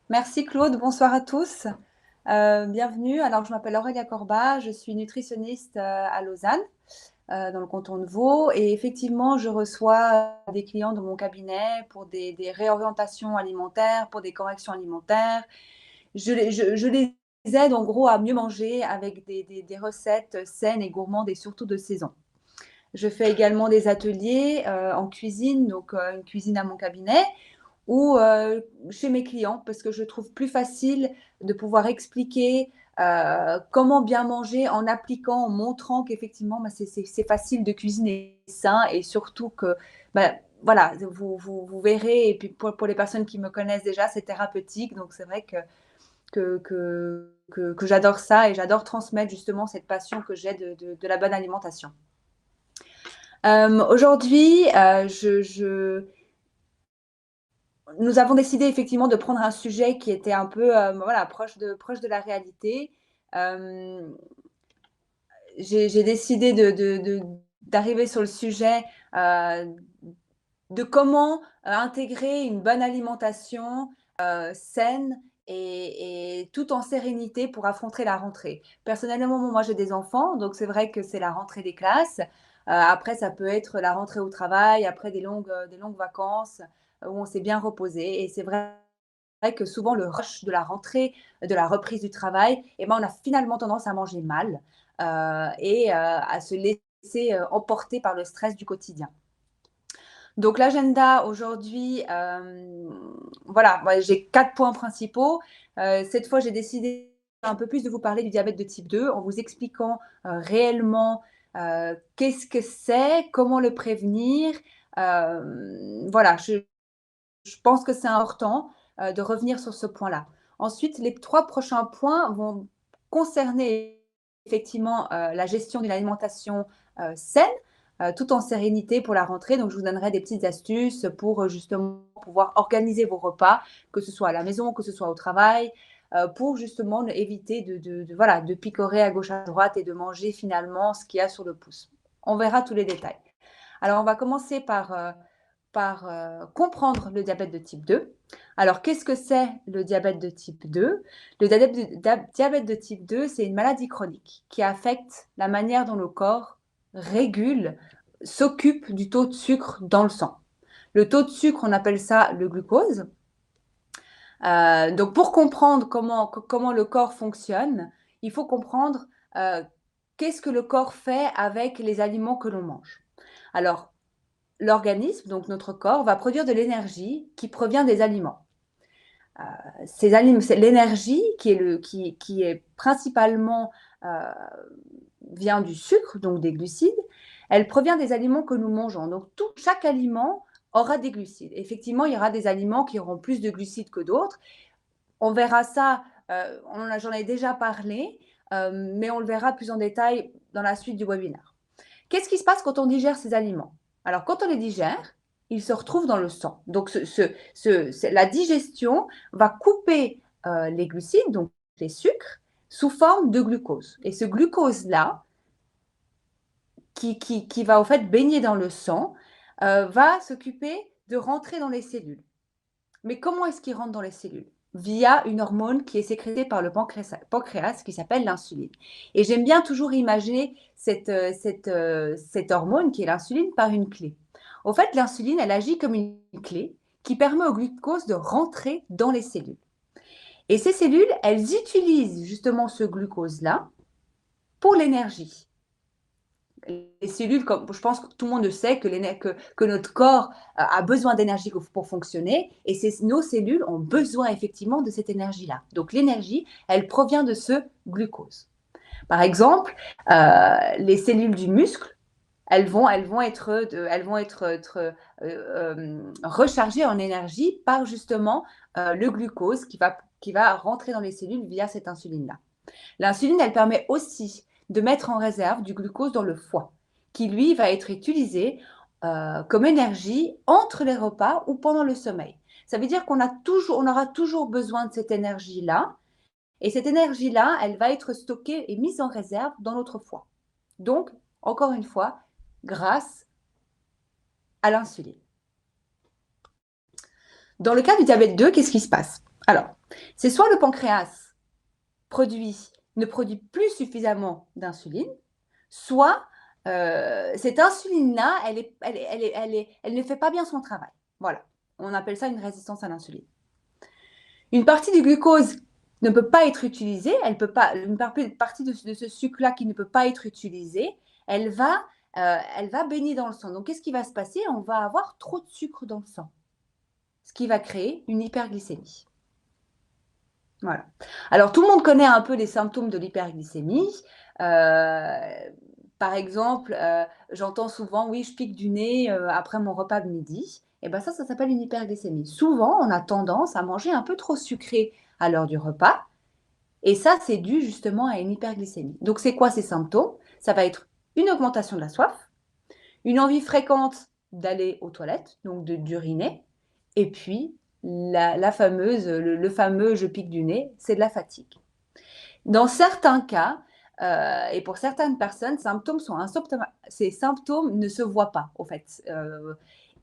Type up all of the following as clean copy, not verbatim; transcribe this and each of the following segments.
Merci Claude, bonsoir à tous. Bienvenue. Alors, je m'appelle Aurélia Corbat, je suis nutritionniste à Lausanne, dans le canton de Vaud. Et effectivement, je reçois des clients de mon cabinet pour des réorientations alimentaires, pour des corrections alimentaires. Je les aide en gros à mieux manger avec des recettes saines et gourmandes et surtout de saison. Je fais également des ateliers en cuisine, donc une cuisine à mon cabinet ou chez mes clients parce que je trouve plus facile de pouvoir expliquer comment bien manger en appliquant, en montrant qu'effectivement bah, c'est facile de cuisiner sain et surtout que bah, voilà, vous verrez, et puis pour les personnes qui me connaissent déjà, c'est thérapeutique, donc c'est vrai que j'adore ça et j'adore transmettre justement cette passion que j'ai de la bonne alimentation. Aujourd'hui, nous avons décidé effectivement de prendre un sujet qui était un peu voilà, proche de la réalité. Euh, j'ai décidé d'arriver sur le sujet euh, de comment intégrer une bonne alimentation saine et tout en sérénité pour affronter la rentrée. Personnellement, moi j'ai des enfants, donc c'est vrai que c'est la rentrée des classes. Après, ça peut être la rentrée au travail, après des longues vacances où on s'est bien reposé. Et c'est vrai que souvent le rush de la rentrée, de la reprise du travail, eh ben, on a finalement tendance à manger mal et à se laisser emporter par le stress du quotidien. Donc l'agenda aujourd'hui, voilà, moi, j'ai 4 points principaux. Cette fois, j'ai décidé un peu plus de vous parler du diabète de type 2 en vous expliquant réellement qu'est-ce que c'est, comment le prévenir. Voilà, je pense que c'est important de revenir sur ce point-là. Ensuite, les 3 prochains points vont concerner effectivement la gestion d'une alimentation saine, tout en sérénité pour la rentrée. Donc, je vous donnerai des petites astuces pour justement pouvoir organiser vos repas, que ce soit à la maison, que ce soit au travail, pour justement éviter voilà, de picorer à gauche à droite et de manger finalement ce qu'il y a sur le pouce. On verra tous les détails. Alors, on va commencer par comprendre le diabète de type 2. Alors, qu'est-ce que c'est le diabète de type 2? Le diabète de type 2, c'est une maladie chronique qui affecte la manière dont le corps régule, s'occupe du taux de sucre dans le sang. Le taux de sucre, on appelle ça le glucose. Donc, pour comprendre comment le corps fonctionne, il faut comprendre euh, qu'est-ce que le corps fait avec les aliments que l'on mange. Alors, l'organisme, donc notre corps, va produire de l'énergie qui provient des aliments. C'est l'énergie qui est principalement euh, vient du sucre, donc des glucides. Elle provient des aliments que nous mangeons. Donc chaque aliment aura des glucides. Effectivement, il y aura des aliments qui auront plus de glucides que d'autres. On verra ça, j'en ai déjà parlé, mais on le verra plus en détail dans la suite du webinaire. Qu'est-ce qui se passe quand on digère ces aliments? Alors, quand on les digère, ils se retrouvent dans le sang. Donc, la digestion va couper les glucides, donc les sucres, sous forme de glucose. Et ce glucose-là, qui va en fait baigner dans le sang, va s'occuper de rentrer dans les cellules. Mais comment est-ce qu'il rentre dans les cellules? Via une hormone qui est sécrétée par le pancréas qui s'appelle l'insuline. Et j'aime bien toujours imaginer cette hormone qui est l'insuline par une clé. Au fait, l'insuline, elle agit comme une clé qui permet au glucose de rentrer dans les cellules. Et ces cellules, elles utilisent justement ce glucose-là pour l'énergie. Les cellules, comme je pense que tout le monde sait que notre corps a besoin d'énergie pour fonctionner, et nos cellules ont besoin effectivement de cette énergie-là. Donc l'énergie, elle provient de ce glucose. Par exemple, les cellules du muscle, elles vont être rechargées en énergie par justement le glucose qui va rentrer dans les cellules via cette insuline-là. L'insuline, elle permet aussi de mettre en réserve du glucose dans le foie, qui lui va être utilisé comme énergie entre les repas ou pendant le sommeil. Ça veut dire on aura toujours besoin de cette énergie-là, et cette énergie-là, elle va être stockée et mise en réserve dans notre foie. Donc, encore une fois, grâce à l'insuline. Dans le cas du diabète 2, qu'est-ce qui se passe? Alors, C'est soit le pancréas ne produit plus suffisamment d'insuline, soit cette insuline-là, elle ne fait pas bien son travail. Voilà, on appelle ça une résistance à l'insuline. Une partie du glucose ne peut pas être utilisée, une partie de ce sucre-là qui ne peut pas être utilisée, elle va baigner dans le sang. Donc, qu'est-ce qui va se passer? On va avoir trop de sucre dans le sang, ce qui va créer une hyperglycémie. Voilà. Alors, tout le monde connaît un peu les symptômes de l'hyperglycémie. Par exemple, j'entends souvent, oui, je pique du nez après mon repas de midi. Et bien ça s'appelle une hyperglycémie. Souvent, on a tendance à manger un peu trop sucré à l'heure du repas. Et ça, c'est dû justement à une hyperglycémie. Donc, c'est quoi ces symptômes? Ça va être une augmentation de la soif, une envie fréquente d'aller aux toilettes, donc d'uriner, et puis le fameux je pique du nez, c'est de la fatigue. Dans certains cas, et pour certaines personnes, ces symptômes ne se voient pas, au fait.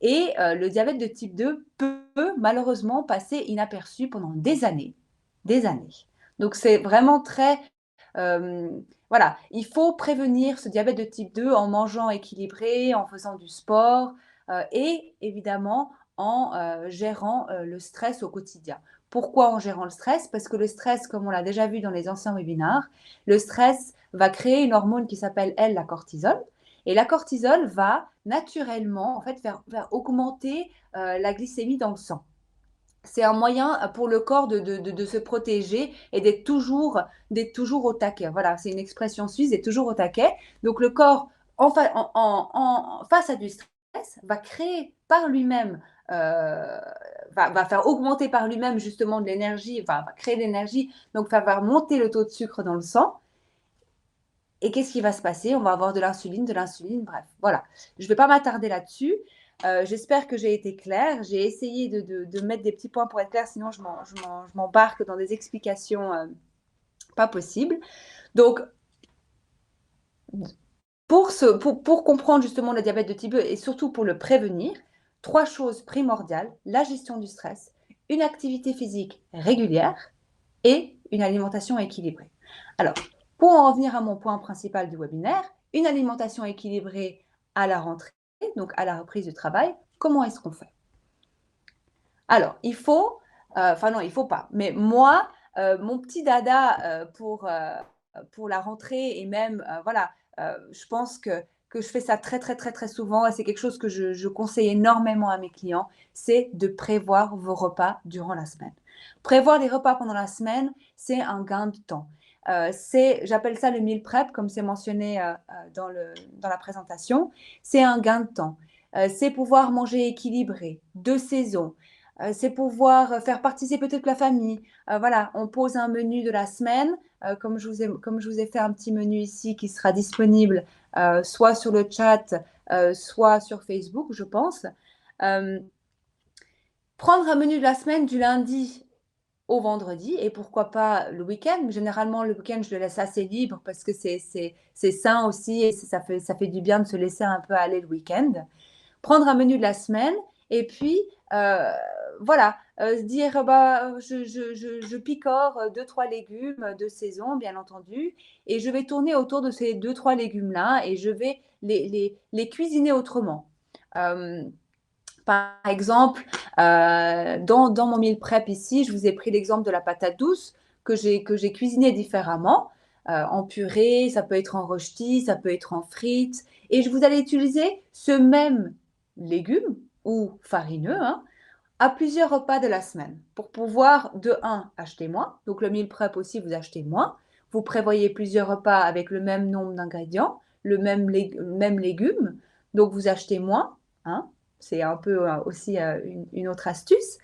Le diabète de type 2 peut malheureusement passer inaperçu pendant des années. Des années. Donc, c'est vraiment très. Voilà, il faut prévenir ce diabète de type 2 en mangeant équilibré, en faisant du sport et évidemment en gérant le stress au quotidien. Pourquoi en gérant le stress? Parce que le stress, comme on l'a déjà vu dans les anciens webinaires, le stress va créer une hormone qui s'appelle, elle, la cortisol. Et la cortisol va naturellement en fait, faire augmenter la glycémie dans le sang. C'est un moyen pour le corps de se protéger et d'être toujours au taquet. Voilà, c'est une expression suisse, d'être toujours au taquet. Donc le corps, face à du stress, va créer par lui-même, va faire augmenter par lui-même justement de l'énergie, va créer de l'énergie, donc ça va monter le taux de sucre dans le sang. Et qu'est-ce qui va se passer? On va avoir de l'insuline, bref. Voilà, je ne vais pas m'attarder là-dessus. J'espère que j'ai été claire. J'ai essayé de mettre des petits points pour être claire, sinon je m'embarque dans des explications pas possibles. Donc, pour comprendre justement le diabète de type 2 et surtout pour le prévenir, 3 choses primordiales: la gestion du stress, une activité physique régulière et une alimentation équilibrée. Alors, pour en revenir à mon point principal du webinaire, une alimentation équilibrée à la rentrée, donc à la reprise du travail, comment est-ce qu'on fait? Alors, il faut, non, il faut pas, mais moi, mon petit dada pour la rentrée et même, voilà, je pense que je fais ça très, très, très, très souvent et c'est quelque chose que je conseille énormément à mes clients, c'est de prévoir vos repas durant la semaine. Prévoir les repas pendant la semaine, c'est un gain de temps. J'appelle ça le meal prep, comme c'est mentionné dans la présentation. C'est un gain de temps. C'est pouvoir manger équilibré, de saison. C'est pouvoir faire participer toute la famille. Voilà, on pose un menu de la semaine, comme je vous ai fait un petit menu ici qui sera disponible soit sur le chat, soit sur Facebook, je pense. Prendre un menu de la semaine du lundi au vendredi et pourquoi pas le week-end. Généralement, le week-end, je le laisse assez libre parce que c'est sain aussi et ça fait du bien de se laisser un peu aller le week-end. Prendre un menu de la semaine et puis, voilà, se dire, bah, je picore 2-3 légumes de saison, bien entendu, et je vais tourner autour de ces 2-3 légumes-là et je vais les cuisiner autrement. Par exemple, dans mon meal prep ici, je vous ai pris l'exemple de la patate douce que j'ai cuisinée différemment, en purée, ça peut être en rôti, ça peut être en frites. Et vous allez utiliser ce même légume ou farineux hein, à plusieurs repas de la semaine pour pouvoir, de 1, acheter moins. Donc le meal prep aussi, vous achetez moins. Vous prévoyez plusieurs repas avec le même nombre d'ingrédients, le même légume. Donc vous achetez moins. Hein. C'est un peu aussi une autre astuce.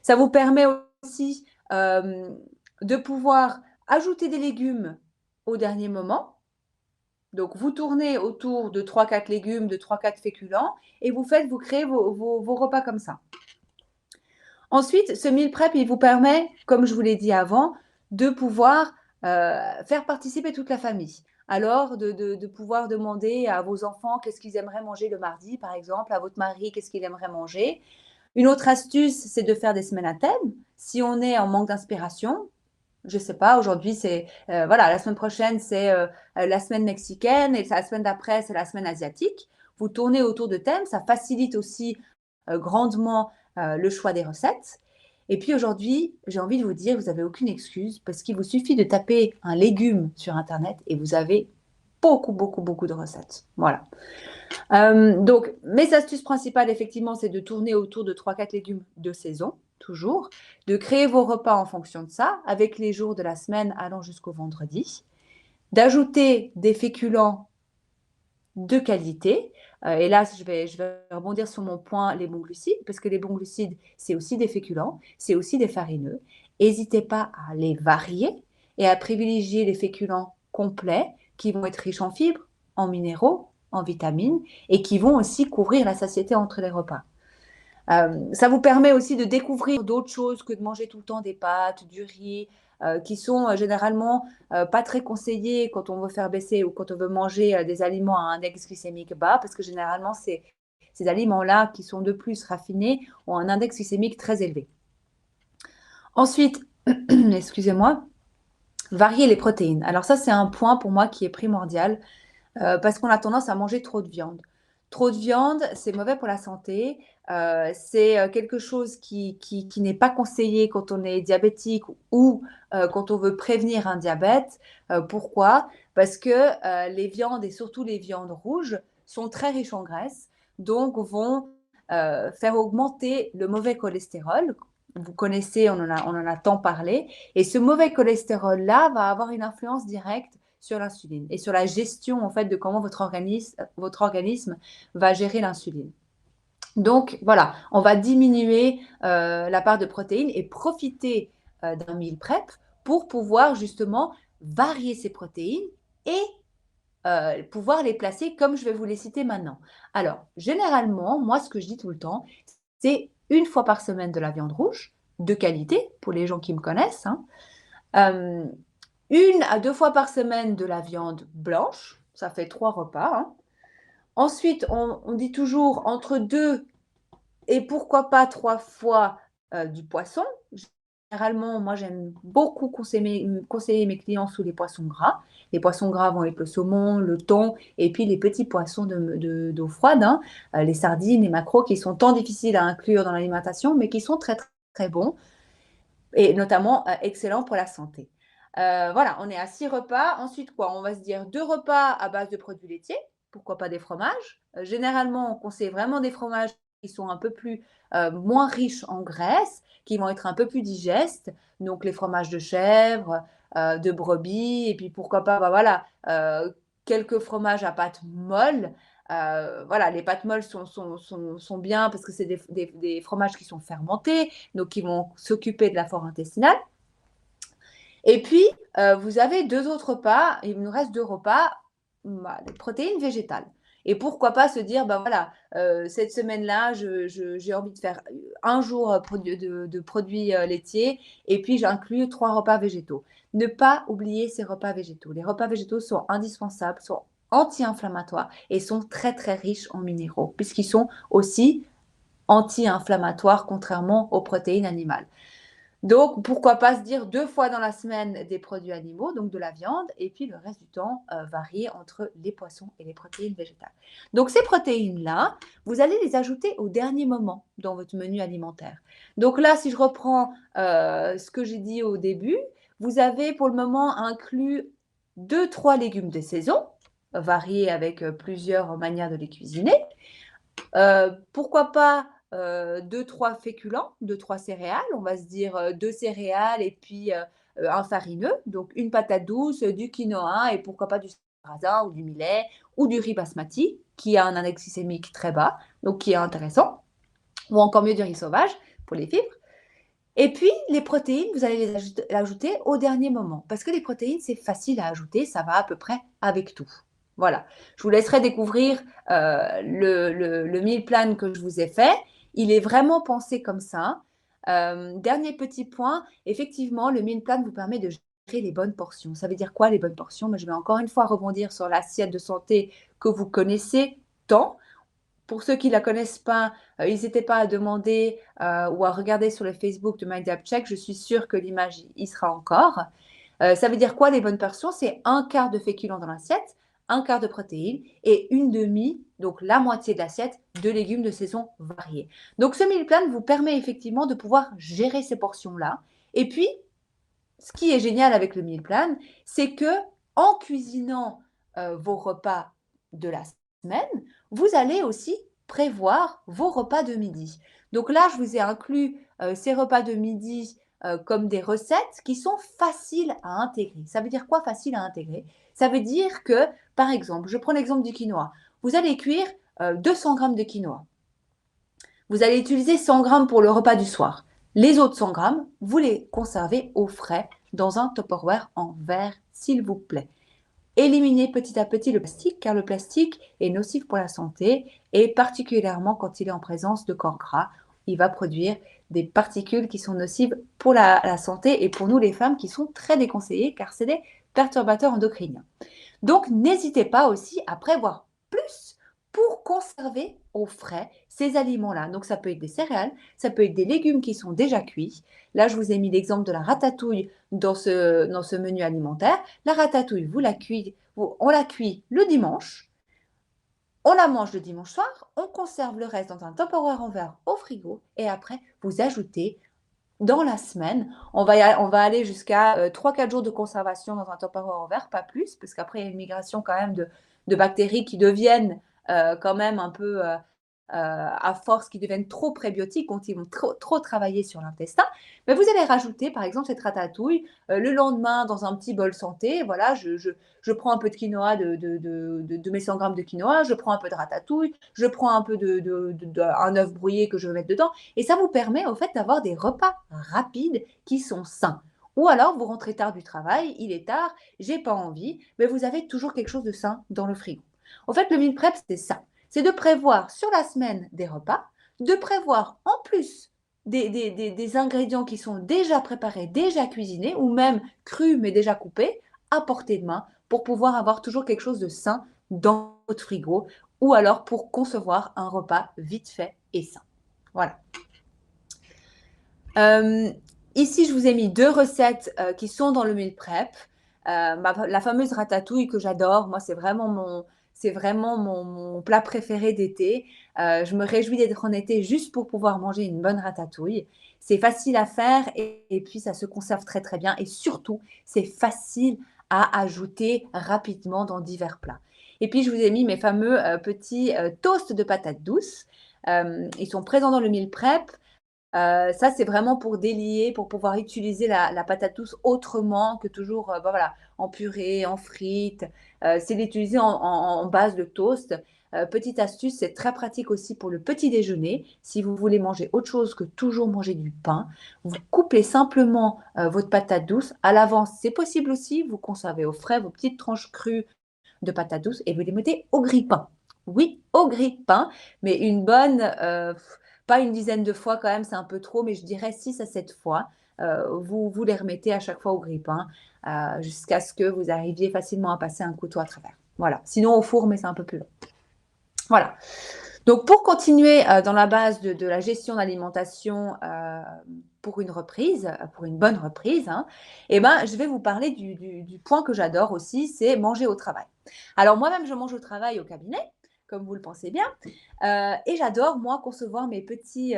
Ça vous permet aussi de pouvoir ajouter des légumes au dernier moment. Donc, vous tournez autour de 3-4 légumes, de 3-4 féculents et vous créez vos repas comme ça. Ensuite, ce meal prep, il vous permet, comme je vous l'ai dit avant, de pouvoir faire participer toute la famille. Alors, de pouvoir demander à vos enfants qu'est-ce qu'ils aimeraient manger le mardi, par exemple, à votre mari qu'est-ce qu'il aimerait manger. Une autre astuce, c'est de faire des semaines à thème. Si on est en manque d'inspiration, je sais pas, aujourd'hui c'est voilà, la semaine prochaine c'est la semaine mexicaine et la semaine d'après c'est la semaine asiatique. Vous tournez autour de thèmes, ça facilite aussi grandement le choix des recettes. Et puis aujourd'hui, j'ai envie de vous dire, vous n'avez aucune excuse parce qu'il vous suffit de taper un légume sur Internet et vous avez beaucoup de recettes. Voilà. Donc, mes astuces principales, effectivement, c'est de tourner autour de 3-4 légumes de saison, toujours, de créer vos repas en fonction de ça, avec les jours de la semaine allant jusqu'au vendredi, d'ajouter des féculents de qualité. Et là, je vais rebondir sur mon point, les bons glucides, parce que les bons glucides, c'est aussi des féculents, c'est aussi des farineux. N'hésitez pas à les varier et à privilégier les féculents complets qui vont être riches en fibres, en minéraux, en vitamines et qui vont aussi couvrir la satiété entre les repas. Ça vous permet aussi de découvrir d'autres choses que de manger tout le temps des pâtes, du riz, qui sont généralement pas très conseillés quand on veut faire baisser ou quand on veut manger des aliments à un index glycémique bas, parce que généralement, ces aliments-là, qui sont de plus raffinés, ont un index glycémique très élevé. Ensuite, excusez-moi, varier les protéines. Alors ça, c'est un point pour moi qui est primordial parce qu'on a tendance à manger trop de viande. Trop de viande, c'est mauvais pour la santé. C'est quelque chose qui n'est pas conseillé quand on est diabétique ou quand on veut prévenir un diabète. Pourquoi? Parce que les viandes et surtout les viandes rouges sont très riches en graisse, donc vont faire augmenter le mauvais cholestérol. Vous connaissez, on en a tant parlé. Et ce mauvais cholestérol-là va avoir une influence directe sur l'insuline et sur la gestion en fait de comment votre organisme va gérer l'insuline. Donc voilà, on va diminuer la part de protéines et profiter d'un meal prep pour pouvoir justement varier ces protéines et pouvoir les placer comme je vais vous les citer maintenant. Alors, généralement, moi, ce que je dis tout le temps, c'est une fois par semaine de la viande rouge, de qualité, pour les gens qui me connaissent, hein. 1 à 2 fois par semaine de la viande blanche, ça fait 3 repas, hein. Ensuite, on dit toujours entre 2 et pourquoi pas 3 fois du poisson. Généralement, moi, j'aime beaucoup conseiller mes clients sous les poissons gras. Les poissons gras vont être le saumon, le thon et puis les petits poissons d'eau froide, hein, les sardines, les maquereaux qui sont tant difficiles à inclure dans l'alimentation, mais qui sont très, très bons et notamment excellents pour la santé. Voilà, on est à 6 repas. Ensuite, quoi? On va se dire 2 repas à base de produits laitiers. Pourquoi pas des fromages? Généralement, on conseille vraiment des fromages qui sont un peu plus moins riches en graisse, qui vont être un peu plus digestes. Donc, les fromages de chèvre, de brebis, et puis pourquoi pas, bah, voilà, quelques fromages à pâte molle. Voilà, les pâtes molles sont bien parce que c'est des fromages qui sont fermentés, donc qui vont s'occuper de la flore intestinale. Et puis, vous avez 2 autres repas, il nous reste 2 repas, bah, des protéines végétales. Et pourquoi pas se dire, bah voilà, cette semaine-là, j'ai envie de faire un jour de produits laitiers et puis j'inclus 3 repas végétaux. Ne pas oublier ces repas végétaux. Les repas végétaux sont indispensables, sont anti-inflammatoires et sont très très riches en minéraux puisqu'ils sont aussi anti-inflammatoires contrairement aux protéines animales. Donc, pourquoi pas se dire 2 fois dans la semaine des produits animaux, donc de la viande, et puis le reste du temps, varier entre les poissons et les protéines végétales. Donc ces protéines-là, vous allez les ajouter au dernier moment dans votre menu alimentaire. Donc là, si je reprends ce que j'ai dit au début, vous avez pour le moment inclus 2-3 légumes de saison, variés avec plusieurs manières de les cuisiner. Pourquoi pas 2-3 féculents, 2-3 céréales. On va se dire 2 céréales et puis un farineux. Donc une patate douce, du quinoa et pourquoi pas du sarrasin ou du millet ou du riz basmati qui a un index glycémique très bas, donc qui est intéressant. Ou encore mieux du riz sauvage pour les fibres. Et puis les protéines, vous allez les ajouter au dernier moment. Parce que les protéines, c'est facile à ajouter, ça va à peu près avec tout. Voilà, je vous laisserai découvrir le meal plan que je vous ai fait. Il est vraiment pensé comme ça. Dernier petit point, effectivement, le meal plan vous permet de gérer les bonnes portions. Ça veut dire quoi les bonnes portions? Mais je vais encore une fois rebondir sur l'assiette de santé que vous connaissez tant. Pour ceux qui ne la connaissent pas, n'hésitez pas à demander ou à regarder sur le Facebook de My Diet Check. Je suis sûre que l'image y sera encore. Ça veut dire quoi les bonnes portions? C'est un quart de féculents dans l'assiette, un quart de protéines et une demi, donc la moitié de l'assiette, de légumes de saison variés. Donc ce meal plan vous permet effectivement de pouvoir gérer ces portions-là. Et puis, ce qui est génial avec le meal plan, c'est que en cuisinant vos repas de la semaine, vous allez aussi prévoir vos repas de midi. Donc là, je vous ai inclus ces repas de midi comme des recettes qui sont faciles à intégrer. Ça veut dire quoi facile à intégrer? Ça veut dire que, par exemple, je prends l'exemple du quinoa. Vous allez cuire 200 grammes de quinoa. Vous allez utiliser 100 grammes pour le repas du soir. Les autres 100 grammes, vous les conservez au frais dans un Tupperware en verre, s'il vous plaît. Éliminez petit à petit le plastique, car le plastique est nocif pour la santé et particulièrement quand il est en présence de corps gras. Il va produire des particules qui sont nocives pour la santé et pour nous les femmes qui sont très déconseillées car c'est des perturbateurs endocriniens. Donc, n'hésitez pas aussi à prévoir plus pour conserver au frais ces aliments-là. Donc, ça peut être des céréales, ça peut être des légumes qui sont déjà cuits. Là, je vous ai mis l'exemple de la ratatouille dans ce menu alimentaire. La ratatouille, on la cuit le dimanche, on la mange le dimanche soir, on conserve le reste dans un Tupperware en verre au frigo et après, vous ajoutez dans la semaine, on va aller jusqu'à 3-4 jours de conservation dans un Tupperware en verre, pas plus, parce qu'après, il y a une migration quand même de bactéries qui deviennent quand même un peu, à force, qui deviennent trop prébiotiques, quand ils vont trop travailler sur l'intestin. Mais vous allez rajouter, par exemple, cette ratatouille le lendemain dans un petit bol santé. Voilà, je prends un peu de quinoa, de mes 100 grammes de quinoa, je prends un peu de ratatouille, je prends un peu un œuf brouillé que je vais mettre dedans. Et ça vous permet, au fait, d'avoir des repas rapides qui sont sains. Ou alors, vous rentrez tard du travail, il est tard, j'ai pas envie, mais vous avez toujours quelque chose de sain dans le frigo. En fait, le meal prep, c'est ça. C'est de prévoir sur la semaine des repas, de prévoir en plus des ingrédients qui sont déjà préparés, déjà cuisinés, ou même crus mais déjà coupés, à portée de main, pour pouvoir avoir toujours quelque chose de sain dans votre frigo, ou alors pour concevoir un repas vite fait et sain. Voilà. Ici, je vous ai mis 2 recettes qui sont dans le meal prep. La fameuse ratatouille que j'adore, moi, c'est vraiment mon plat préféré d'été. Je me réjouis d'être en été juste pour pouvoir manger une bonne ratatouille. C'est facile à faire et puis ça se conserve très très bien. Et surtout, c'est facile à ajouter rapidement dans divers plats. Et puis, je vous ai mis mes fameux petits toasts de patates douces. Ils sont présents dans le meal prep. Ça, c'est vraiment pour délier, pour pouvoir utiliser la patate douce autrement que toujours voilà, en purée, en frites. C'est d'utiliser en base de toast. Petite astuce, c'est très pratique aussi pour le petit déjeuner. Si vous voulez manger autre chose que toujours manger du pain, vous coupez simplement votre patate douce. À l'avance, c'est possible aussi. Vous conservez au frais vos petites tranches crues de patates douces et vous les mettez au grille-pain. Oui, au grille-pain, mais une bonne, pas une dizaine de fois quand même, c'est un peu trop, mais je dirais 6 à 7 fois. Vous les remettez à chaque fois au grille-pain jusqu'à ce que vous arriviez facilement à passer un couteau à travers. Voilà. Sinon au four, mais c'est un peu plus long. Voilà. Donc, pour continuer dans la base de la gestion d'alimentation pour une reprise, pour une bonne reprise, hein, eh ben, je vais vous parler du point que j'adore aussi, c'est manger au travail. Alors, moi-même, je mange au travail au cabinet, comme vous le pensez bien, et j'adore, moi, concevoir mes petits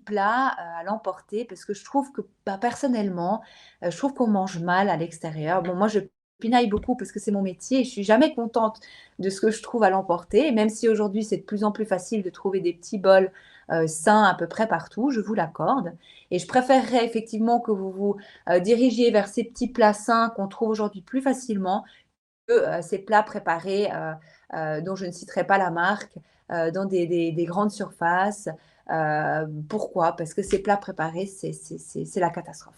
plats à l'emporter parce que je trouve que, bah, personnellement, je trouve qu'on mange mal à l'extérieur. Bon, moi, je pinaille beaucoup parce que c'est mon métier et je suis jamais contente de ce que je trouve à l'emporter, même si aujourd'hui c'est de plus en plus facile de trouver des petits bols sains à peu près partout, je vous l'accorde. Et je préférerais effectivement que vous vous dirigiez vers ces petits plats sains qu'on trouve aujourd'hui plus facilement que ces plats préparés dont je ne citerai pas la marque dans des grandes surfaces. Pourquoi? Parce que ces plats préparés, c'est la catastrophe.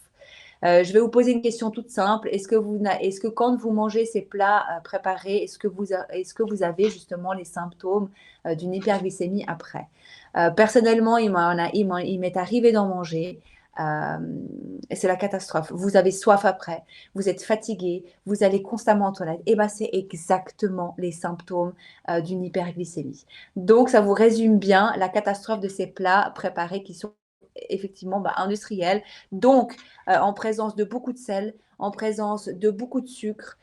Je vais vous poser une question toute simple. Est-ce que quand vous mangez ces plats préparés, est-ce que vous avez justement les symptômes d'une hyperglycémie après? Personnellement, il m'est arrivé d'en manger. et c'est la catastrophe. Vous avez soif après, vous êtes fatigué, vous allez constamment en toilette. Et ben c'est exactement les symptômes d'une hyperglycémie. Donc ça vous résume bien la catastrophe de ces plats préparés qui sont effectivement industriels. Donc en présence de beaucoup de sel, en présence de beaucoup de sucre,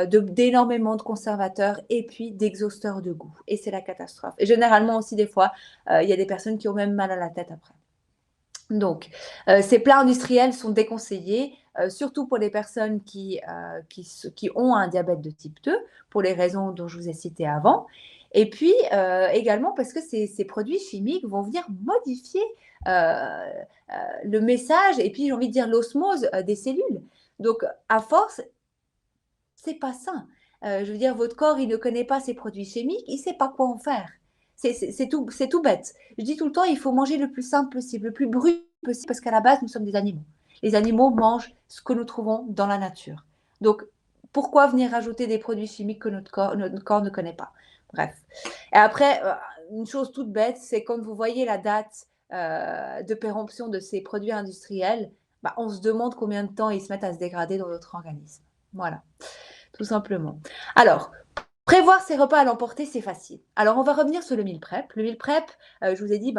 d'énormément de conservateurs et puis d'exhausteurs de goût. Et c'est la catastrophe. Et généralement aussi des fois, il y a des personnes qui ont même mal à la tête après. Donc, ces plats industriels sont déconseillés, surtout pour les personnes qui ont un diabète de type 2, pour les raisons dont je vous ai citées avant. Et puis, également parce que ces produits chimiques vont venir modifier le message et puis, j'ai envie de dire, l'osmose des cellules. Donc, à force, c'est pas sain. Je veux dire, votre corps, il ne connaît pas ces produits chimiques, il ne sait pas quoi en faire. C'est tout bête. Je dis tout le temps, il faut manger le plus simple possible, le plus brut possible, parce qu'à la base, nous sommes des animaux. Les animaux mangent ce que nous trouvons dans la nature. Donc, pourquoi venir rajouter des produits chimiques que notre corps ne connaît pas? Bref. Et après, une chose toute bête, c'est quand vous voyez la date de péremption de ces produits industriels, on se demande combien de temps ils se mettent à se dégrader dans notre organisme. Voilà, tout simplement. Alors, prévoir ses repas à l'emporter, c'est facile. Alors, on va revenir sur le meal prep. Le meal prep, je vous ai dit,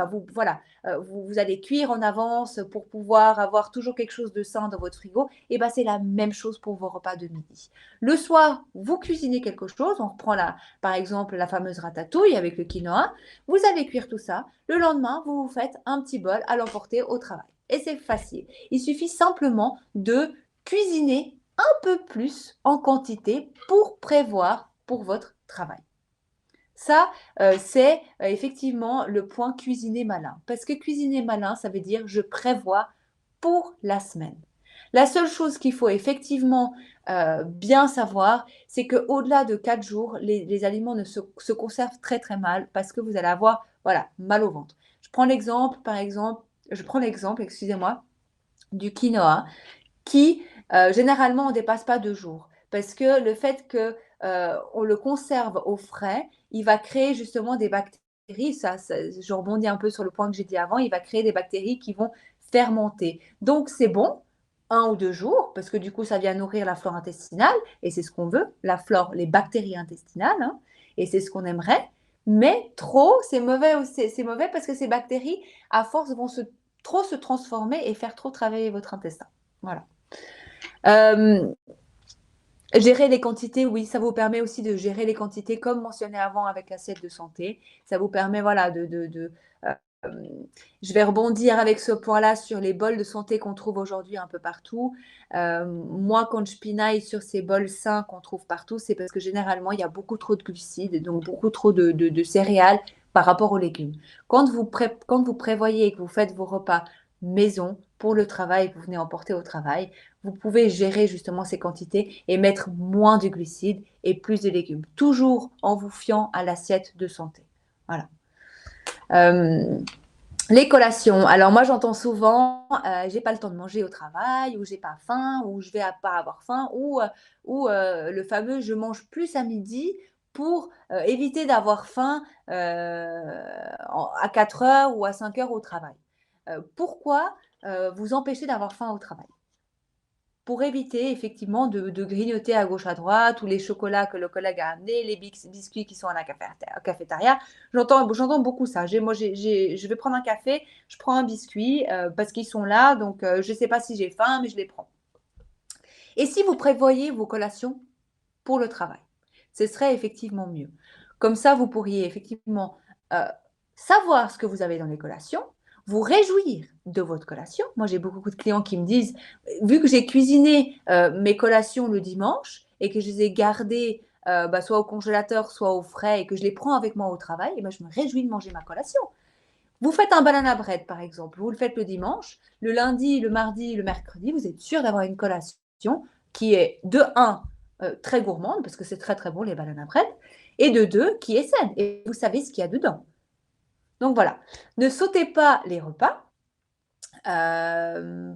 vous allez cuire en avance pour pouvoir avoir toujours quelque chose de sain dans votre frigo. Et c'est la même chose pour vos repas de midi. Le soir, vous cuisinez quelque chose. On reprend par exemple la fameuse ratatouille avec le quinoa. Vous allez cuire tout ça. Le lendemain, vous vous faites un petit bol à l'emporter au travail. Et c'est facile. Il suffit simplement de cuisiner un peu plus en quantité pour prévoir pour votre travail. Ça, c'est effectivement le point cuisiner malin. Parce que cuisiner malin, ça veut dire je prévois pour la semaine. La seule chose qu'il faut effectivement bien savoir, c'est qu'au-delà de 4 jours, les aliments ne se conservent très très mal parce que vous allez avoir mal au ventre. Je prends l'exemple, excusez-moi, du quinoa qui, généralement, on ne dépasse pas 2 jours. Parce que le fait qu'on le conserve au frais, il va créer justement des bactéries. Je rebondis un peu sur le point que j'ai dit avant. Il va créer des bactéries qui vont fermenter. Donc, c'est bon, 1 ou 2 jours, parce que du coup, ça vient nourrir la flore intestinale. Et c'est ce qu'on veut, la flore, les bactéries intestinales. Hein, et c'est ce qu'on aimerait. Mais trop, c'est mauvais, c'est mauvais parce que ces bactéries, à force, vont trop se transformer et faire trop travailler votre intestin. Voilà. Gérer les quantités, oui, ça vous permet aussi de gérer les quantités comme mentionné avant avec l'assiette de santé. Ça vous permet, je vais rebondir avec ce point-là sur les bols de santé qu'on trouve aujourd'hui un peu partout. Moi, quand je pinaille sur ces bols sains qu'on trouve partout, c'est parce que généralement, il y a beaucoup trop de glucides, donc beaucoup trop de céréales par rapport aux légumes. Quand vous prévoyez et que vous faites vos repas maison pour le travail, que vous venez emporter au travail, vous pouvez gérer justement ces quantités et mettre moins de glucides et plus de légumes, toujours en vous fiant à l'assiette de santé. Voilà. Les collations. Alors moi, j'entends souvent, j'ai pas le temps de manger au travail, ou j'ai pas faim, ou je vais pas avoir faim, ou le fameux je mange plus à midi pour éviter d'avoir faim à 4 heures ou à 5 heures au travail. Pourquoi vous empêcher d'avoir faim au travail? Pour éviter effectivement de grignoter à gauche à droite ou les chocolats que le collègue a amenés, les biscuits qui sont à la cafétéria. J'entends beaucoup ça. Je vais prendre un café, je prends un biscuit parce qu'ils sont là, donc je ne sais pas si j'ai faim, mais je les prends. Et si vous prévoyez vos collations pour le travail, ce serait effectivement mieux. Comme ça, vous pourriez effectivement savoir ce que vous avez dans les collations, vous réjouir de votre collation. Moi, j'ai beaucoup de clients qui me disent, vu que j'ai cuisiné mes collations le dimanche et que je les ai gardées soit au congélateur, soit au frais et que je les prends avec moi au travail, et je me réjouis de manger ma collation. Vous faites un banana bread, par exemple. Vous le faites le dimanche. Le lundi, le mardi, le mercredi, vous êtes sûr d'avoir une collation qui est de 1, très gourmande, parce que c'est très très bon les banana bread, et de 2, qui est saine. Et vous savez ce qu'il y a dedans. Donc voilà, ne sautez pas les repas. De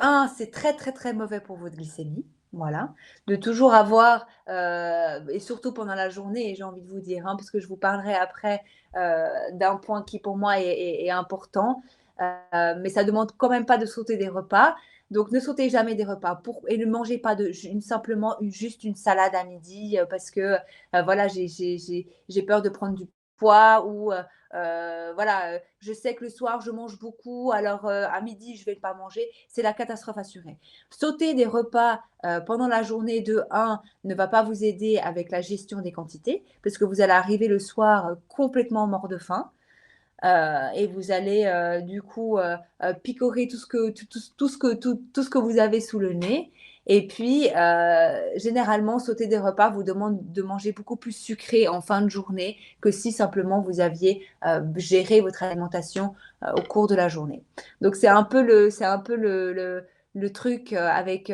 1, c'est très très très mauvais pour votre glycémie. Voilà, de toujours avoir, et surtout pendant la journée, j'ai envie de vous dire, parce que je vous parlerai après d'un point qui pour moi est important. mais ça demande quand même pas de sauter des repas. Donc, ne sautez jamais des repas et ne mangez pas simplement juste une salade à midi parce que voilà, j'ai peur de prendre du poids ou voilà, je sais que le soir je mange beaucoup, alors à midi je vais pas manger. C'est la catastrophe assurée. Sauter des repas pendant la journée de un ne va pas vous aider avec la gestion des quantités parce que vous allez arriver le soir complètement mort de faim. Et vous allez du coup picorer tout ce que vous avez sous le nez. Et puis, généralement, sauter des repas vous demande de manger beaucoup plus sucré en fin de journée que si simplement vous aviez géré votre alimentation au cours de la journée. Donc, c'est un peu le truc avec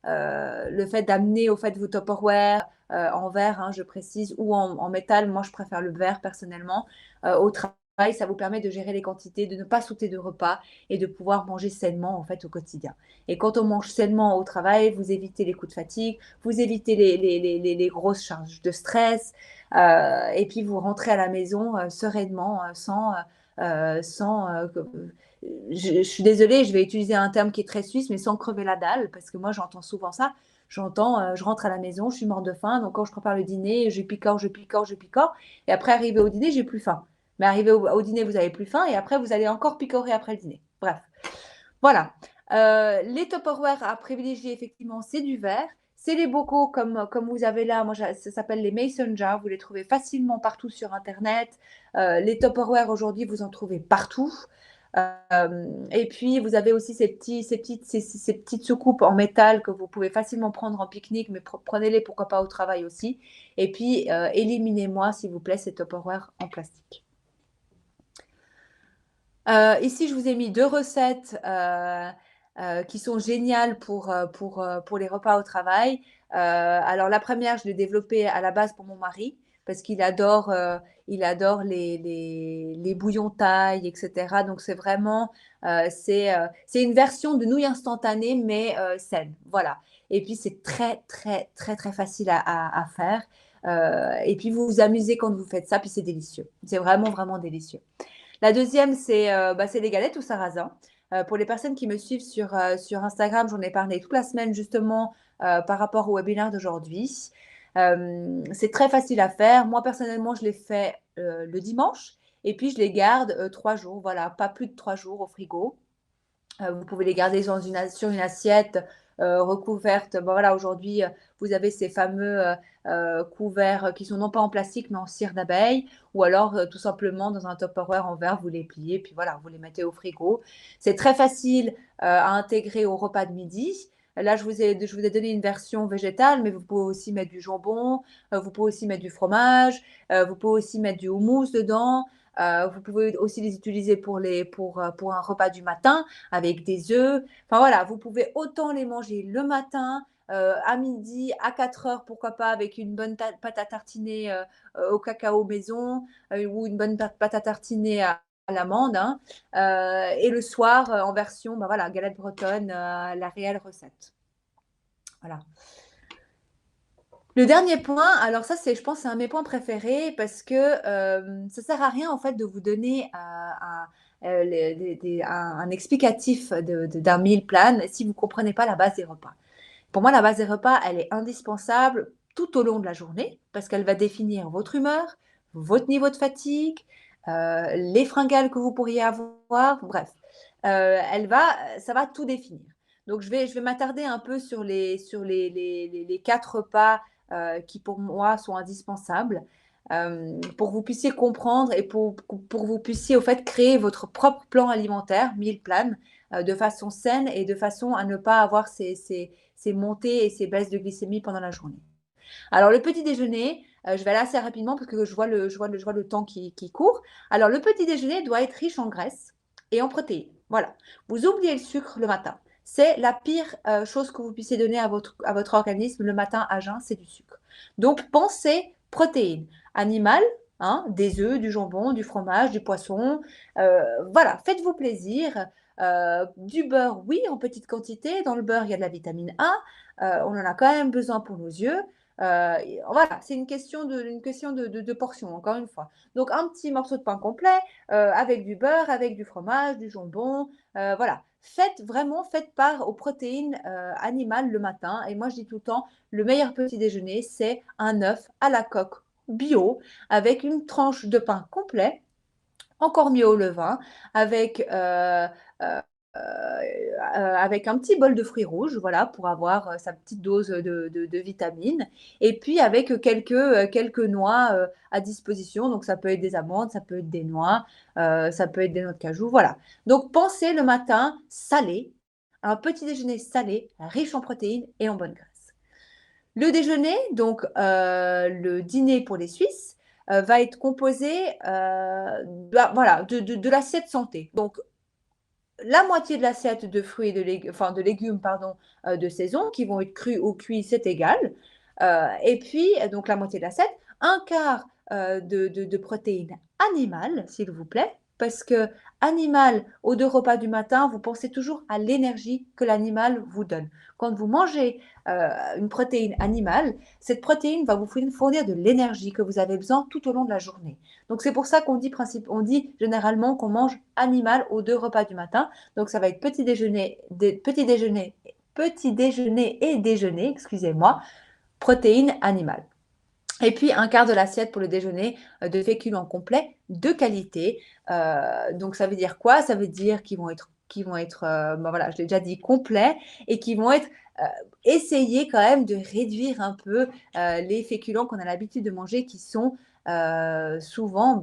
le fait d'amener au fait vos Tupperware en verre, hein, je précise, ou en métal. Moi, je préfère le verre personnellement au travail. Ça vous permet de gérer les quantités, de ne pas sauter de repas et de pouvoir manger sainement en fait au quotidien. Et quand on mange sainement au travail, vous évitez les coups de fatigue, vous évitez les grosses charges de stress, et puis vous rentrez à la maison sereinement, je suis désolée, je vais utiliser un terme qui est très suisse, mais sans crever la dalle, parce que moi j'entends souvent ça. Je rentre à la maison, je suis morte de faim, donc quand je prépare le dîner, je picore, je picore, je picore, et après arrivé au dîner, j'ai plus faim. Mais arrivé au dîner, vous avez plus faim et après, vous allez encore picorer après le dîner. Bref, voilà. Les Tupperware à privilégier, effectivement, c'est du verre. C'est les bocaux comme vous avez là. Moi, ça s'appelle les Mason jars. Vous les trouvez facilement partout sur Internet. Les Tupperware, aujourd'hui, vous en trouvez partout. Et puis, vous avez aussi ces petites soucoupes en métal que vous pouvez facilement prendre en pique-nique, mais prenez-les pourquoi pas au travail aussi. Et puis, éliminez-moi, s'il vous plaît, ces Tupperware en plastique. Ici, je vous ai mis deux recettes qui sont géniales pour les repas au travail. Alors, la première, je l'ai développée à la base pour mon mari parce qu'il adore les bouillons thaï, etc. Donc, c'est vraiment, c'est une version de nouilles instantanées, mais saine. Voilà. Et puis, c'est très, très, très, très facile à faire. Et puis, vous vous amusez quand vous faites ça, puis c'est délicieux. C'est vraiment, vraiment délicieux. La deuxième, c'est les galettes au sarrasin. Pour les personnes qui me suivent sur Instagram, j'en ai parlé toute la semaine justement par rapport au webinaire d'aujourd'hui. C'est très facile à faire. Moi, personnellement, je les fais le dimanche et puis je les garde 3 jours. Voilà, pas plus de 3 jours au frigo. Vous pouvez les garder sur une assiette recouverte. Bon, voilà, aujourd'hui, vous avez ces fameux couverts qui sont non pas en plastique, mais en cire d'abeille, ou alors tout simplement dans un Tupperware en verre, vous les pliez, puis voilà, vous les mettez au frigo. C'est très facile à intégrer au repas de midi. Là, je vous ai donné une version végétale, mais vous pouvez aussi mettre du jambon, vous pouvez aussi mettre du fromage, vous pouvez aussi mettre du houmous dedans. Vous pouvez aussi les utiliser pour un repas du matin avec des œufs. Enfin voilà, vous pouvez autant les manger le matin, à midi, à 4 heures, pourquoi pas, avec une bonne pâte à tartiner au cacao maison ou une bonne pâte à tartiner à l'amande. Hein. Et le soir, en version voilà, galette bretonne, la réelle recette. Voilà. Le dernier point, alors ça, je pense, c'est un de mes points préférés parce que ça sert à rien en fait de vous donner un explicatif d'un meal plan si vous ne comprenez pas la base des repas. Pour moi, la base des repas, elle est indispensable tout au long de la journée parce qu'elle va définir votre humeur, votre niveau de fatigue, les fringales que vous pourriez avoir, bref, ça va tout définir. Donc, je vais m'attarder un peu sur les 4 repas qui, pour moi, sont indispensables pour que vous puissiez comprendre et pour que vous puissiez, au fait, créer votre propre plan alimentaire, meal plan, de façon saine et de façon à ne pas avoir ces montées et ces baisses de glycémie pendant la journée. Alors, le petit déjeuner, je vais aller assez rapidement parce que je vois le temps qui court. Alors, le petit déjeuner doit être riche en graisse et en protéines. Voilà. Vous oubliez le sucre le matin. C'est la pire chose que vous puissiez donner à votre organisme le matin à jeun, c'est du sucre. Donc, pensez protéines animales, hein, des œufs, du jambon, du fromage, du poisson. Voilà, faites-vous plaisir. Du beurre, oui, en petite quantité. Dans le beurre, il y a de la vitamine A. On en a quand même besoin pour nos yeux. Voilà, c'est une question de portion, encore une fois. Donc un petit morceau de pain complet, avec du beurre, avec du fromage, du jambon, voilà. Faites part aux protéines, animales le matin et moi je dis tout le temps: «Le meilleur petit déjeuner, c'est un œuf à la coque bio avec une tranche de pain complet, encore mieux au levain, avec, avec un petit bol de fruits rouges, voilà, pour avoir, sa petite dose, de vitamines et puis avec, quelques noix, à disposition. Donc ça peut être des amandes, ça peut être des noix, ça peut être des noix de cajou, voilà. Donc pensez le matin salé, un petit déjeuner salé, riche en protéines et en bonnes graisses. Le déjeuner, donc le dîner pour les Suisses, va être composé, voilà, de l'assiette santé. Donc la moitié de l'assiette de fruits et de légumes pardon, de saison qui vont être crus ou cuits, c'est égal. Et puis donc la moitié de l'assiette, un quart de protéines animales, s'il vous plaît, parce que animal aux 2 repas du matin, vous pensez toujours à l'énergie que l'animal vous donne. Quand vous mangez, une protéine animale, cette protéine va vous fournir de l'énergie que vous avez besoin tout au long de la journée. Donc c'est pour ça on dit généralement qu'on mange animal aux 2 repas du matin. Donc ça va être petit déjeuner et déjeuner, excusez-moi, protéines animales. Et puis un quart de l'assiette pour le déjeuner de féculents complets de qualité. Donc ça veut dire quoi? Ça veut dire qu'ils vont être, ben voilà, je l'ai déjà dit, complets et qui vont être essayer quand même de réduire un peu les féculents qu'on a l'habitude de manger qui sont souvent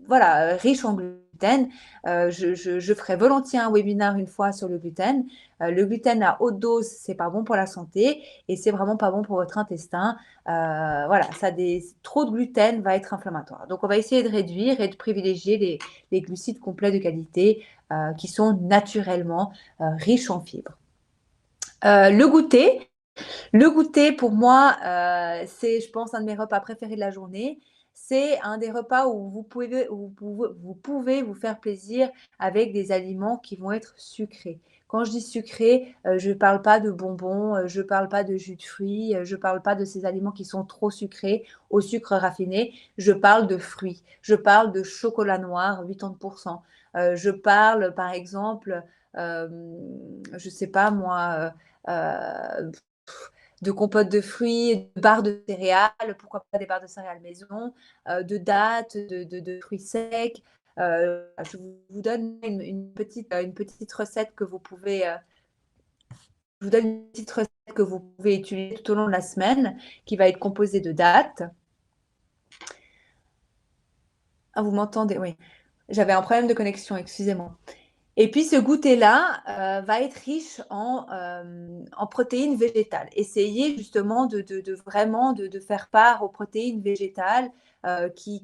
voilà, riche en gluten. Je ferai volontiers un webinaire une fois sur le gluten. Le gluten à haute dose, c'est pas bon pour la santé et c'est vraiment pas bon pour votre intestin. Voilà, trop de gluten va être inflammatoire. Donc, on va essayer de réduire et de privilégier les glucides complets de qualité qui sont naturellement riches en fibres. Le goûter, pour moi, c'est, je pense, un de mes repas préférés de la journée. C'est un des repas où vous pouvez vous faire plaisir avec des aliments qui vont être sucrés. Quand je dis sucré, je ne parle pas de bonbons, je ne parle pas de jus de fruits, je ne parle pas de ces aliments qui sont trop sucrés, au sucre raffiné. Je parle de fruits, je parle de chocolat noir, 80%. Je parle, par exemple, je ne sais pas moi, heu, de compote de fruits, de barres de céréales, pourquoi pas des barres de céréales maison, de dattes, de fruits secs. Je vous donne une petite recette que vous pouvez, je vous donne une petite recette que vous pouvez utiliser tout au long de la semaine, qui va être composée de dattes. Ah, vous m'entendez? Oui. J'avais un problème de connexion, excusez-moi. Et puis ce goûter-là, va être riche en protéines végétales. Essayez justement de vraiment de faire part aux protéines végétales, qui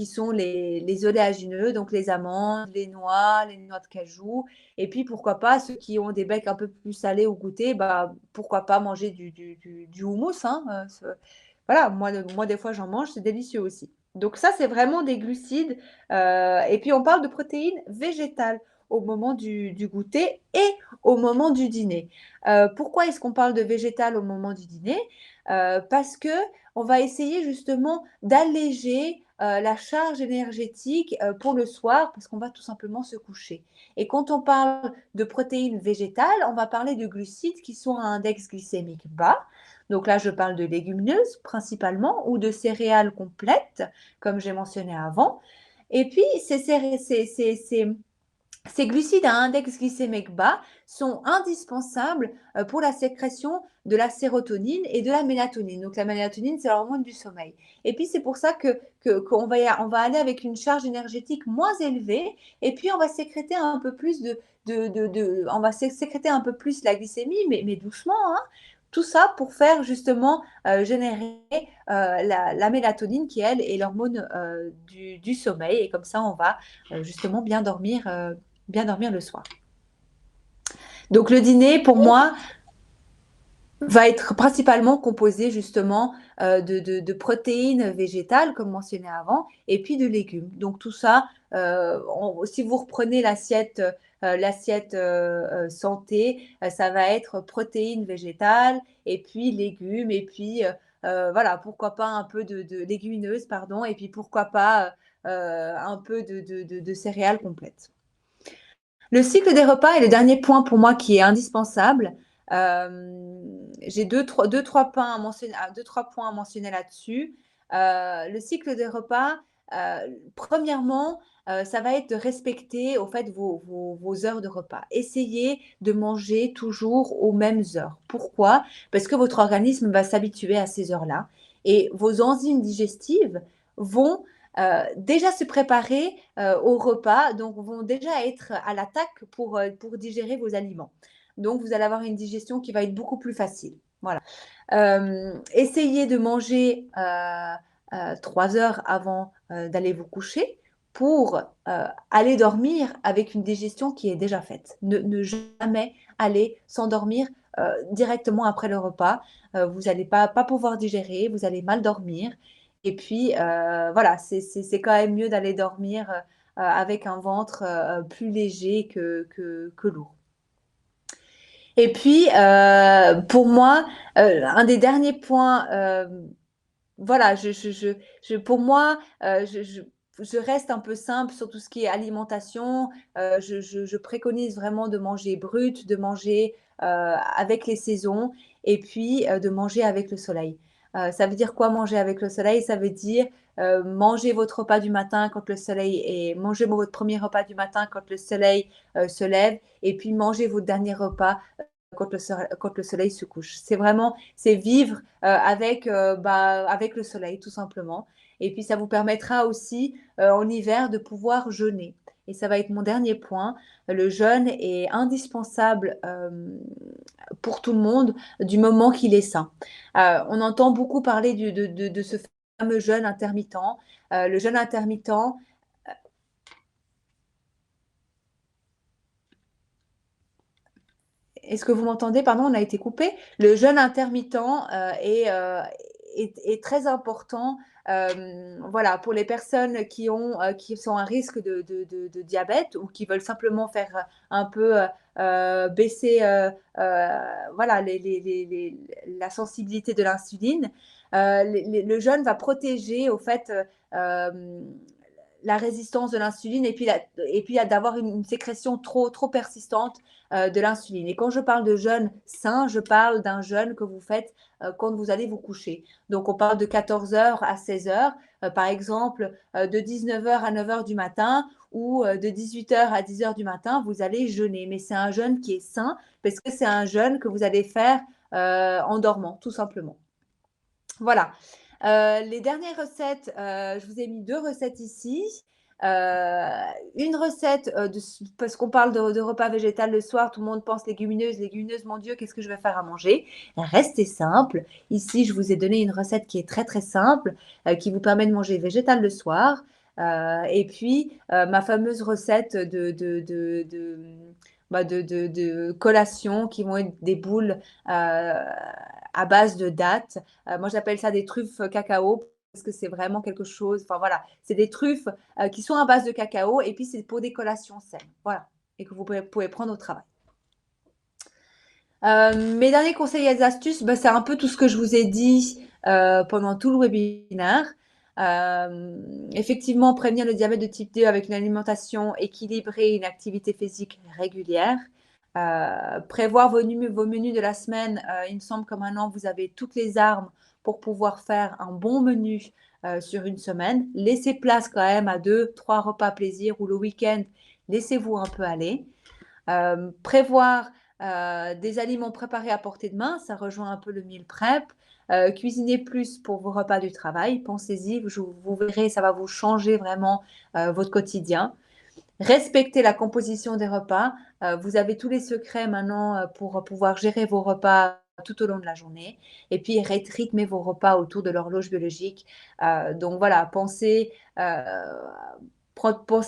sont les oléagineux, donc les amandes, les noix de cajou et puis pourquoi pas ceux qui ont des becs un peu plus salés au goûter, bah, pourquoi pas manger du houmous, hein, voilà, moi des fois j'en mange, c'est délicieux aussi. Donc ça, c'est vraiment des glucides, et puis on parle de protéines végétales au moment du goûter et au moment du dîner. Pourquoi est-ce qu'on parle de végétal au moment du dîner? Parce qu'on va essayer justement d'alléger, la charge énergétique, pour le soir parce qu'on va tout simplement se coucher et quand on parle de protéines végétales, on va parler de glucides qui sont à index glycémique bas. Donc là, je parle de légumineuses principalement ou de céréales complètes, comme j'ai mentionné avant. Et puis, ces glucides à index glycémique bas sont indispensables pour la sécrétion de la sérotonine et de la mélatonine. Donc la mélatonine, c'est l'hormone du sommeil. Et puis c'est pour ça qu'on va aller avec une charge énergétique moins élevée et puis on va sécréter un peu plus on va sécréter un peu plus la glycémie, mais doucement, hein. Tout ça pour faire justement générer la mélatonine qui, elle, est l'hormone du sommeil. Et comme ça, on va justement bien dormir le soir. Donc le dîner, pour moi, va être principalement composé justement de protéines végétales, comme mentionné avant, et puis de légumes. Donc tout ça, si vous reprenez l'assiette l'assiette santé, ça va être protéines végétales et puis légumes et puis voilà, pourquoi pas un peu de légumineuses, pardon, et puis pourquoi pas un peu de céréales complètes. Le cycle des repas est le dernier point pour moi qui est indispensable. J'ai deux, trois points à mentionner, deux, trois points à mentionner là-dessus. Le cycle des repas, premièrement, ça va être de respecter au fait vos heures de repas. Essayez de manger toujours aux mêmes heures. Pourquoi? Parce que votre organisme va s'habituer à ces heures-là et vos enzymes digestives vont déjà se préparer au repas, donc vont déjà être à l'attaque pour digérer vos aliments. Donc, vous allez avoir une digestion qui va être beaucoup plus facile. Voilà. Essayez de manger 3 heures avant d'aller vous coucher pour aller dormir avec une digestion qui est déjà faite. Ne jamais aller s'endormir directement après le repas. Vous n'allez pas pouvoir digérer, vous allez mal dormir. Et puis, voilà, c'est quand même mieux d'aller dormir avec un ventre plus léger que lourd. Et puis, pour moi, un des derniers points, voilà, pour moi, je reste un peu simple sur tout ce qui est alimentation. Je préconise vraiment de manger brut, de manger avec les saisons et puis de manger avec le soleil. Ça veut dire quoi manger avec le soleil? Ça veut dire manger votre repas du matin quand le soleil est, manger votre premier repas du matin quand le soleil se lève et puis manger votre dernier repas quand le soleil se couche. C'est vraiment, c'est vivre avec le soleil, tout simplement. Et puis, ça vous permettra aussi, en hiver, de pouvoir jeûner. Et ça va être mon dernier point. Le jeûne est indispensable pour tout le monde du moment qu'il est sain. On entend beaucoup parler de ce fameux jeûne intermittent. Le jeûne intermittent, est-ce que vous m'entendez? Pardon, on a été coupé. Le jeûne intermittent est très important. Voilà, pour les personnes qui sont à risque de diabète ou qui veulent simplement faire un peu baisser voilà, la sensibilité de l'insuline. Le jeûne va protéger au fait la résistance de l'insuline et puis d'avoir une sécrétion trop persistante de l'insuline. Et quand je parle de jeûne sain, je parle d'un jeûne que vous faites quand vous allez vous coucher. Donc, on parle de 14 heures à 16 heures, par exemple, de 19 heures à 9 heures du matin ou de 18 heures à 10 heures du matin, vous allez jeûner. Mais c'est un jeûne qui est sain parce que c'est un jeûne que vous allez faire en dormant, tout simplement. Voilà. Les dernières recettes, je vous ai mis 2 recettes ici. Une recette parce qu'on parle de repas végétal le soir, tout le monde pense légumineuses. Légumineuses, mon Dieu, qu'est-ce que je vais faire à manger? Restez simple. Ici, je vous ai donné une recette qui est très très simple, qui vous permet de manger végétal le soir. Et puis, ma fameuse recette de collation qui vont être des boules à base de dattes. Moi, j'appelle ça des truffes cacao parce que c'est vraiment quelque chose. Enfin voilà, c'est des truffes qui sont à base de cacao et puis c'est pour des collations saines. Voilà, et que vous pouvez prendre au travail. Mes derniers conseils et astuces, bah, c'est un peu tout ce que je vous ai dit pendant tout le webinaire. Effectivement, prévenir le diabète de type 2 avec une alimentation équilibrée et une activité physique régulière. Prévoir vos menus de la semaine. Il me semble que maintenant, vous avez toutes les armes pour pouvoir faire un bon menu sur une semaine. Laissez place quand même à 2, 3 repas plaisir ou le week-end, laissez-vous un peu aller. Prévoir des aliments préparés à portée de main, ça rejoint un peu le meal prep. Cuisiner plus pour vos repas du travail, pensez-y, vous verrez, ça va vous changer vraiment votre quotidien. Respectez la composition des repas. Vous avez tous les secrets maintenant pour pouvoir gérer vos repas tout au long de la journée. Et puis, rythmez vos repas autour de l'horloge biologique. Donc voilà, pensez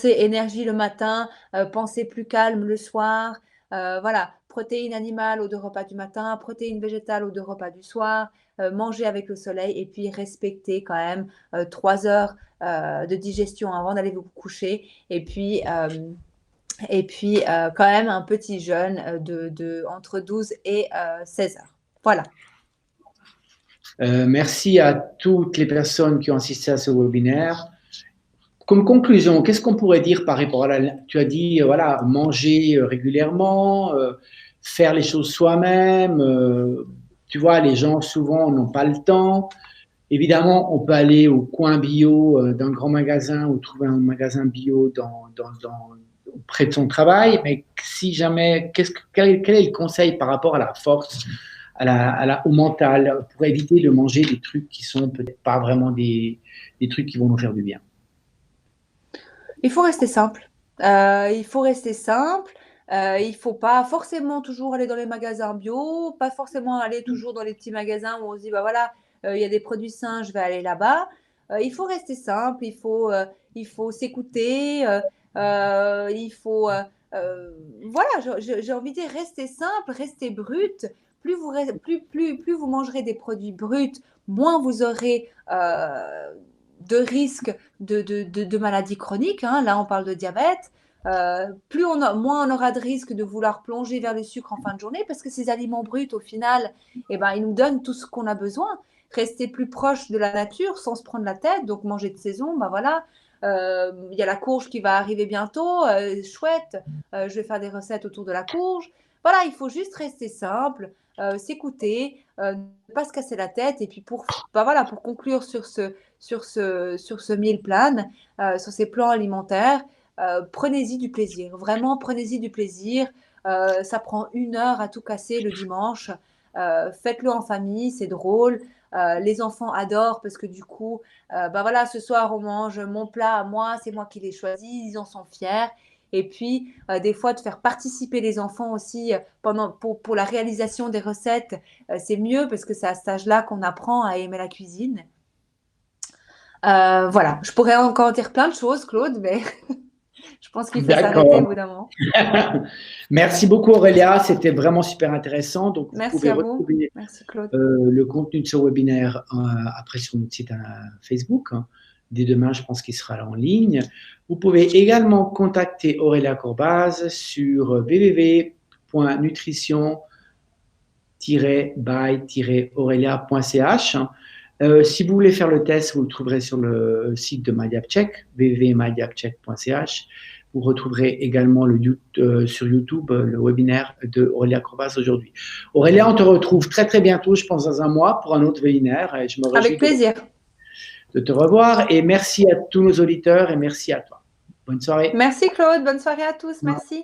énergie le matin, pensez plus calme le soir. Voilà, protéines animales aux 2 repas du matin, protéines végétales aux 2 repas du soir, manger avec le soleil et puis respectez quand même 3 heures de digestion avant d'aller vous coucher. Et puis, Et puis, quand même un petit jeûne entre 12 et 16 heures. Voilà. Merci à toutes les personnes qui ont assisté à ce webinaire. Comme conclusion, qu'est-ce qu'on pourrait dire par rapport à tu as dit, voilà, manger régulièrement, faire les choses soi-même. Tu vois, les gens souvent n'ont pas le temps. Évidemment, on peut aller au coin bio d'un grand magasin ou trouver un magasin bio près de son travail. Mais si jamais, quel est le conseil par rapport à la force, au mental, pour éviter de manger des trucs qui sont peut-être pas vraiment des trucs qui vont nous faire du bien? Il faut rester simple. Il faut rester simple. Il faut pas forcément toujours aller dans les magasins bio, pas forcément aller toujours dans les petits magasins où on se dit, bah voilà, il y a des produits sains, je vais aller là-bas. Il faut rester simple, il faut s'écouter, il faut, voilà, j'ai envie de dire, rester simple, rester brut. Plus vous mangerez des produits bruts, moins vous aurez de risques de maladies chroniques, hein. Là, on parle de diabète. Moins on aura de risques de vouloir plonger vers le sucre en fin de journée, parce que ces aliments bruts, au final, eh ben, ils nous donnent tout ce qu'on a besoin. Rester plus proche de la nature sans se prendre la tête, donc manger de saison, ben voilà. Il y a la courge qui va arriver bientôt, chouette, je vais faire des recettes autour de la courge. Voilà, il faut juste rester simple, s'écouter, ne pas se casser la tête. Et puis ben voilà, pour conclure sur ce meal plan, sur ces plans alimentaires, prenez-y du plaisir. Vraiment, prenez-y du plaisir. Ça prend 1 heure à tout casser le dimanche. Faites-le en famille, c'est drôle. Les enfants adorent parce que du coup, bah voilà, ce soir, on mange mon plat à moi, c'est moi qui l'ai choisi, ils en sont fiers. Et puis, des fois, de faire participer les enfants aussi pour la réalisation des recettes, c'est mieux parce que c'est à cet âge-là qu'on apprend à aimer la cuisine. Voilà, je pourrais encore dire plein de choses, Claude, mais je pense qu'il faut s'arrêter au D'accord. bout d'un moment. Merci beaucoup Aurélia, c'était vraiment super intéressant. Donc vous Merci pouvez à vous. retrouver Merci, Claude. le contenu de ce webinaire après sur notre site Facebook, hein. Dès demain, je pense qu'il sera en ligne. Vous pouvez également contacter Aurélia Corbaz sur www.nutrition-by-aurelia.ch. Si vous voulez faire le test, vous le trouverez sur le site de MyDiabCheck, www.mydiabcheck.ch. Vous retrouverez également sur YouTube le webinaire de Aurélia Corbaz aujourd'hui. Aurélia, on te retrouve très très bientôt, je pense dans un mois, pour un autre webinaire. Et je me réjouis Avec plaisir. de te revoir. Et merci à tous nos auditeurs et merci à toi. Bonne soirée. Merci, Claude. Bonne soirée à tous. Merci.